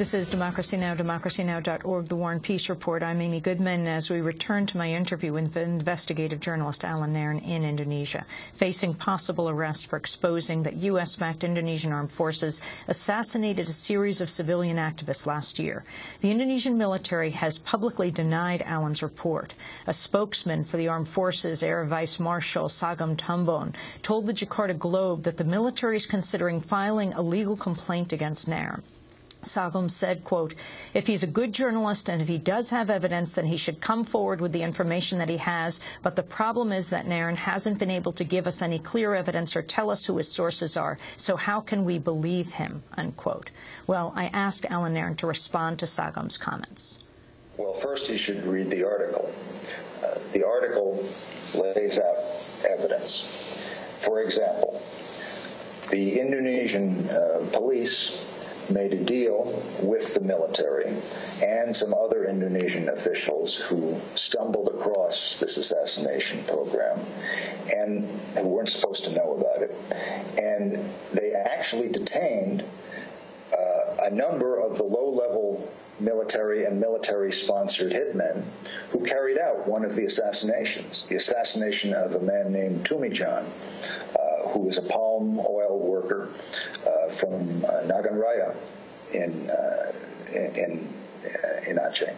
This is Democracy Now!, democracynow.org, The War and Peace Report. I'm Amy Goodman as we return to my interview with investigative journalist Allan Nairn in Indonesia, facing possible arrest for exposing that US-backed Indonesian armed forces assassinated a series of civilian activists last year. The Indonesian military has publicly denied Allan's report. A spokesman for the armed forces, Air Vice Marshal Sagam Tambon, told the Jakarta Globe that the military is considering filing a legal complaint against Nairn. Sagam said, quote, "If he's a good journalist and if he does have evidence, then he should come forward with the information that he has. But the problem is that Nairn hasn't been able to give us any clear evidence or tell us who his sources are. So how can we believe him?" Unquote. Well, I asked Allan Nairn to respond to Sagam's comments. Well, first he should read the article. The article lays out evidence. For example, the Indonesian police made a deal with the military and some other Indonesian officials who stumbled across this assassination program and who weren't supposed to know about it. And they actually detained a number of the low-level military and military-sponsored hitmen who carried out one of the assassinations, the assassination of a man named Tumijan, who was a palm oil worker from Nagan Raya in Aceh.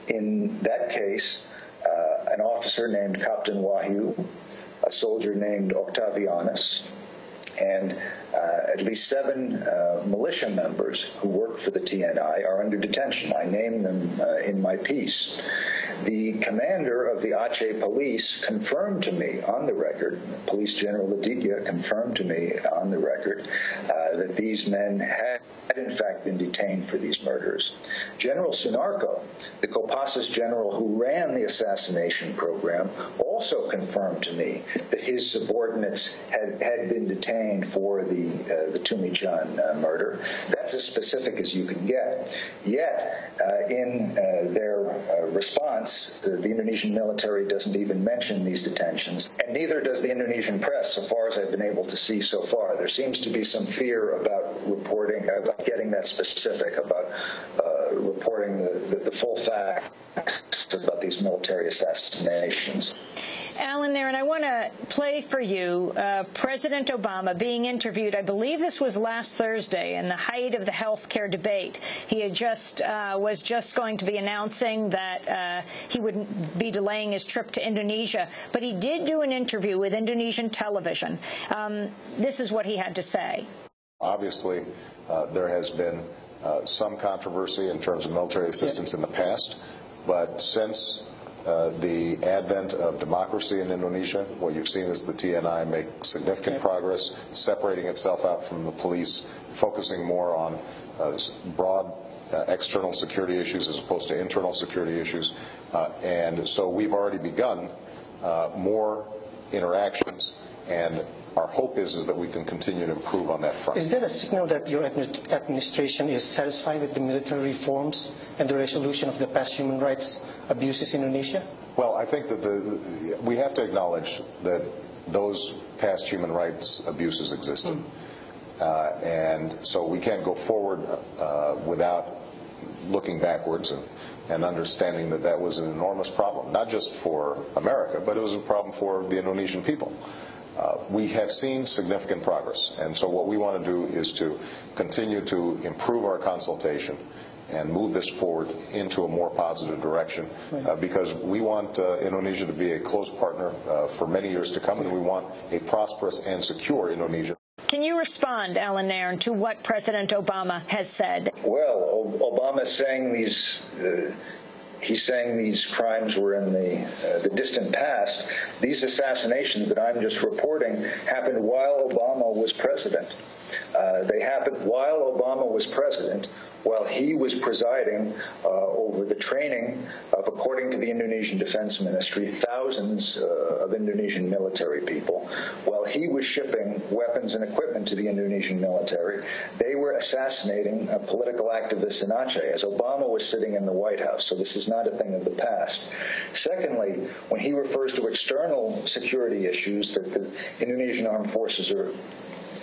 In that case, an officer named Captain Wahyu, a soldier named Octavianus, and at least 7 militia members who work for the TNI are under detention. I name them in my piece. The commander of the Aceh police confirmed to me on the record, Police General Aditya confirmed to me on the record that these men had in fact been detained for these murders. General Sunarko, the Kopassus general who ran the assassination program, also confirmed to me that his subordinates had been detained for the Tumijan murder. That's as specific as you can get. Yet, in their response, the Indonesian military doesn't even mention these detentions, and neither does the Indonesian press, so far as I've been able to see so far. There seems to be some fear about reporting, about getting that specific, about reporting the full facts about these military assassinations. Allan Nairn, I want to play for you President Obama being interviewed. I believe this was last Thursday in the height of the health care debate. He had was just going to be announcing that he would be delaying his trip to Indonesia, but he did do an interview with Indonesian television. This is what he had to say. Obviously, there has been some controversy in terms of military assistance in the past, but since the advent of democracy in Indonesia, what you've seen is the TNI make significant progress, separating itself out from the police, focusing more on broad external security issues as opposed to internal security issues. And so we've already begun more interactions, and our hope is that we can continue to improve on that front. Is that a signal that your administration is satisfied with the military reforms and the resolution of the past human rights abuses in Indonesia? Well, I think that we have to acknowledge that those past human rights abuses existed. And so we can't go forward without looking backwards and understanding that that was an enormous problem, not just for America, but it was a problem for the Indonesian people. We have seen significant progress, and so what we want to do is to continue to improve our consultation and move this forward into a more positive direction, because we want Indonesia to be a close partner for many years to come, and we want a prosperous and secure Indonesia. Can you respond, Allan Nairn, to what President Obama has said? Well, Obama's saying he's saying these crimes were in the distant past. These assassinations that I'm just reporting happened while Obama was president. They happened while Obama was president, while he was presiding over the training of, according to the Indonesian Defense Ministry, thousands of Indonesian military people. While he was shipping weapons and equipment to the Indonesian military, they were assassinating political activists in Aceh as Obama was sitting in the White House. So this is not a thing of the past. Secondly, when he refers to external security issues that the Indonesian armed forces are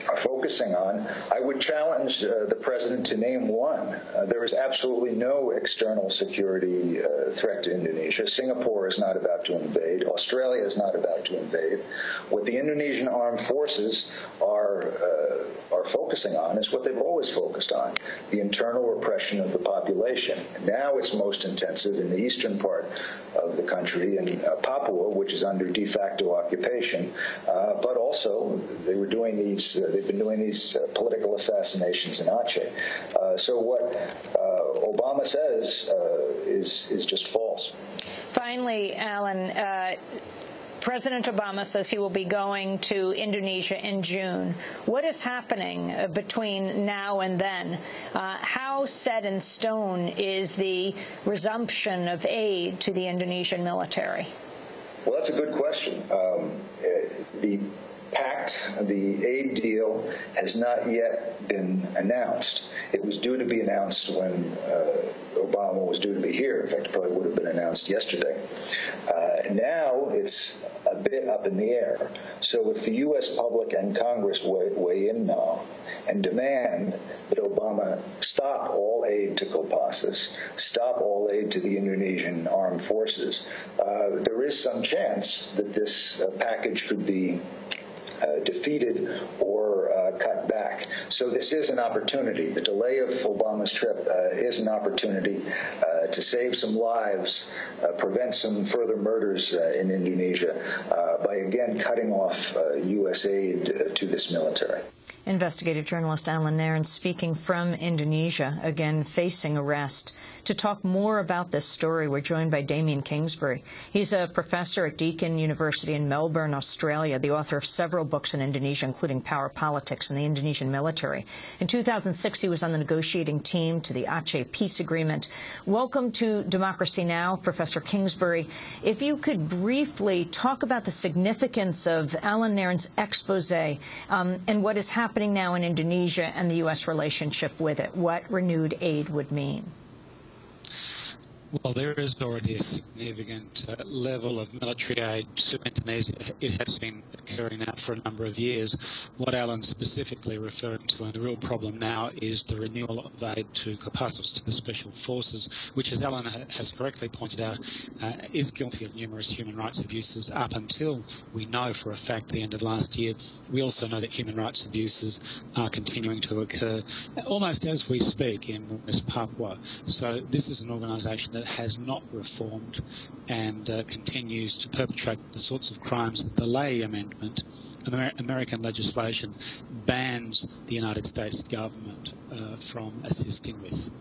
are focusing on. I would challenge the president to name one. There is absolutely no external security threat to Indonesia. Singapore is not about to invade. Australia is not about to invade. What the Indonesian armed forces are focusing on is what they've always focused on, the internal repression of the population. Now it's most intensive in the eastern part of the country, in Papua, which is under de facto occupation, but also they've been doing these political assassinations in Aceh. So what Obama says is just false. Finally, Allan, President Obama says he will be going to Indonesia in June. What is happening between now and then? How set in stone is the resumption of aid to the Indonesian military? Well, that's a good question. The pact, the aid deal, has not yet been announced. It was due to be announced when Obama was due to be here. In fact, it probably would have been announced yesterday. Now it's a bit up in the air. So if the U.S. public and Congress weigh in now and demand that Obama stop all aid to Kopassus, stop all aid to the Indonesian armed forces, there is some chance that this package could be defeated or cut back. So this is an opportunity. The delay of Obama's trip is an opportunity to save some lives, prevent some further murders in Indonesia by, again, cutting off U.S. aid to this military. Investigative journalist Allan Nairn speaking from Indonesia, again facing arrest. To talk more about this story, we're joined by Damien Kingsbury. He's a professor at Deakin University in Melbourne, Australia, the author of several books in Indonesia, including Power Politics and the Indonesian Military. In 2006, he was on the negotiating team to the Aceh Peace Agreement. Welcome to Democracy Now!, Professor Kingsbury. If you could briefly talk about the significance of Allan Nairn's expose and what is happening now in Indonesia and the U.S. relationship with it, what renewed aid would mean. Well, there is already a significant level of military aid to Indonesia. It has been occurring now for a number of years. What Allan's specifically referring to, and the real problem now, is the renewal of aid to Kopassus, to the Special Forces, which, as Allan has correctly pointed out, is guilty of numerous human rights abuses up until we know for a fact the end of last year. We also know that human rights abuses are continuing to occur almost as we speak in West Papua. So this is an organisation that has not reformed and continues to perpetrate the sorts of crimes that the Ley Amendment, American legislation, bans the United States government from assisting with.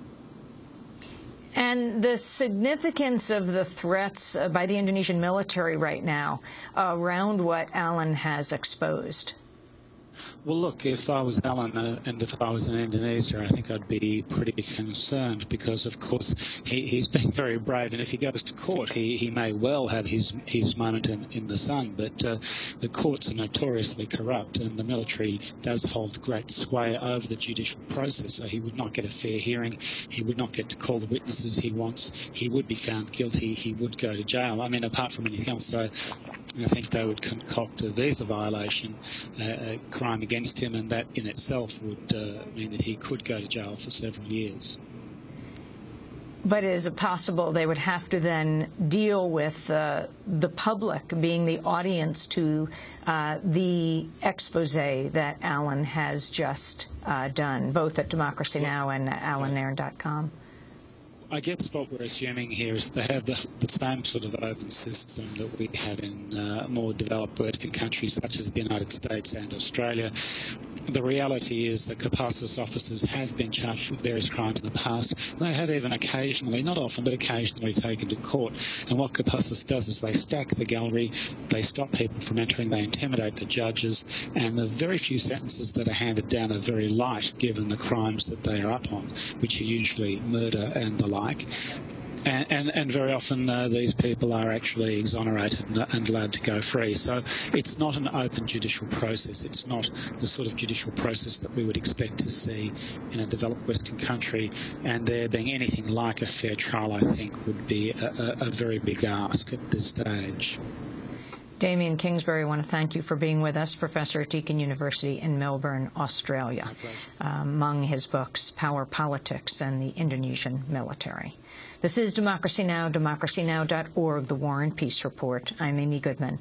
And the significance of the threats by the Indonesian military right now around what Allan has exposed. Well, look, if I was Allan and if I was in Indonesia, I think I'd be pretty concerned because, of course, he's been very brave. And if he goes to court, he may well have his moment in the sun. But the courts are notoriously corrupt and the military does hold great sway over the judicial process. So he would not get a fair hearing. He would not get to call the witnesses he wants. He would be found guilty. He would go to jail. I mean, apart from anything else. So I think they would concoct a visa violation, a crime against him, and that in itself would mean that he could go to jail for several years. But is it possible they would have to then deal with the public being the audience to the expose that Allan has just done, both at Democracy Now! And AllanNairn.com? I guess what we're assuming here is they have the same sort of open system that we have in more developed Western countries such as the United States and Australia. The reality is that Kopassus officers have been charged with various crimes in the past. They have even occasionally, not often, but occasionally taken to court. And what Kopassus does is they stack the gallery, they stop people from entering, they intimidate the judges, and the very few sentences that are handed down are very light given the crimes that they are up on, which are usually murder and the like. And very often these people are actually exonerated and allowed to go free. So it's not an open judicial process. It's not the sort of judicial process that we would expect to see in a developed Western country. And there being anything like a fair trial, I think, would be a very big ask at this stage. Damien Kingsbury, I want to thank you for being with us, professor at Deakin University in Melbourne, Australia. Among his books, Power Politics and the Indonesian Military. This is Democracy Now!, democracynow.org, The War and Peace Report. I'm Amy Goodman.